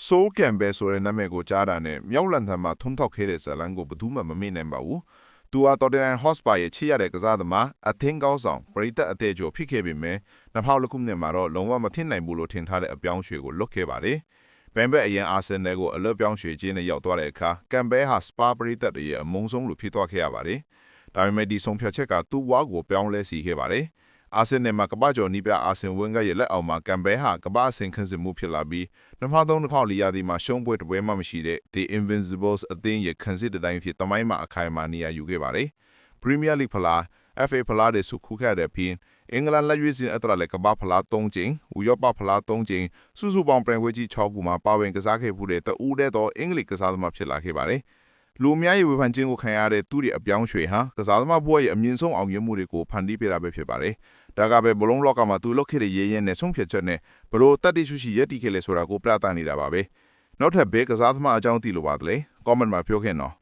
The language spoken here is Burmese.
ဆိုးကမ်ဘဲဆိုတဲ့နာမည်ကိုကြားတာနဲ့မြောက်လန်ထန်မှာထုံထောက်ခဲ့တဲ့ဇလန်ကိုဘယ်သူမှမမေ့နိုင်ပါဘူး။သူဟာတော်တန်ဟော့စပါရဲ့ချစ်ရတဲ့ကစားသမားအသင်းကောင်းဆောင်ပရိသတ်အသေးချိုဖြစ်ခဲ့ပေမဲ့2000ခုနှစ်မှာတော့လုံးဝမထင်နိုင်ဘူးလို့ထင်ထားတဲ့အပြောင်းရွှေ့ကိုလွတ်ခဲ့ပါတယ်။ဘန်ဘက်အရင်အာဆင်နယ်ကိုအလွတ်ပြောင်းရွှေ့ခြင်းနဲ့ရောက်သွားတဲ့အခါကမ်ဘဲဟာစပါပရိသတ်ရဲ့အမုန်းဆုံးလို့ဖြစ်သွားခဲ့ရပါတယ်။ဒါပေမဲ့ဒီဆုံးဖြတ်ချက်ကသူ့ဝါကိုပြောင်းလဲစေခဲ့ပါတယ်။အာဆင်နယ်မှာကမ္ဘာကျော်နီးပြအာဆင်ဝင်းကရဲ့လက်အောက်မှာကမ်ဘဲဟာကမ္ဘာအဆင့်ခန်းစစ်မှုဖြစ်လာပြီး2003-2004ရာသီမှာရှုံးပွဲတစ်ပွဲမှမရှိတဲ့ The Invincibles အသင်းရဲ့ခန်းစစ်တိုင်းဖြစ်တမိုင်းမှာအခိုင်အမာနေရာယူခဲ့ပါတယ်။ Premier League ဖလား FA ဖလားတွေစုခုခဲ့တဲ့ပြီးအင်္ဂလန်လက်ရွေးစင်အတရလည်းကမ္ဘာဖလား3ကြိမ်ဥရောပဖလား3ကြိမ်စုစုပေါင်းပြိုင်ပွဲကြီး6ခုမှာပါဝင်ကစားခဲ့မှုတဲ့တဦးတည်းသောအင်္ဂလိပ်ကစားသမားဖြစ်လာခဲ့ပါတယ်။လူအများရဲ့ဝေဖန်ခြင်းကိုခံရတဲ့သူ့ရဲ့အပြောင်းရွှေ့ဟာကစားသမားဘဝရဲ့အမြင့်ဆုံးအောင်မြင်မှုတွေကိုဖန်တီးပေးတာပဲဖြစ်ပါတယ်။ဒါကပဲဘလုံးလောကမှာသူလုပ်ခဲ့တဲ့ရဲရဲနဲ့ဆုံးဖြတ်ချက်နဲ့ဘလို့တတ်တိရှိရှိရည်တည်ခဲ့လဲဆိုတာကိုပြသနေတာပါပဲ။နောက်ထပ်ဘဲကစားသမားအကြောင်းသိလိုပါသလဲ။ comment မှာပြောခဲ့နော်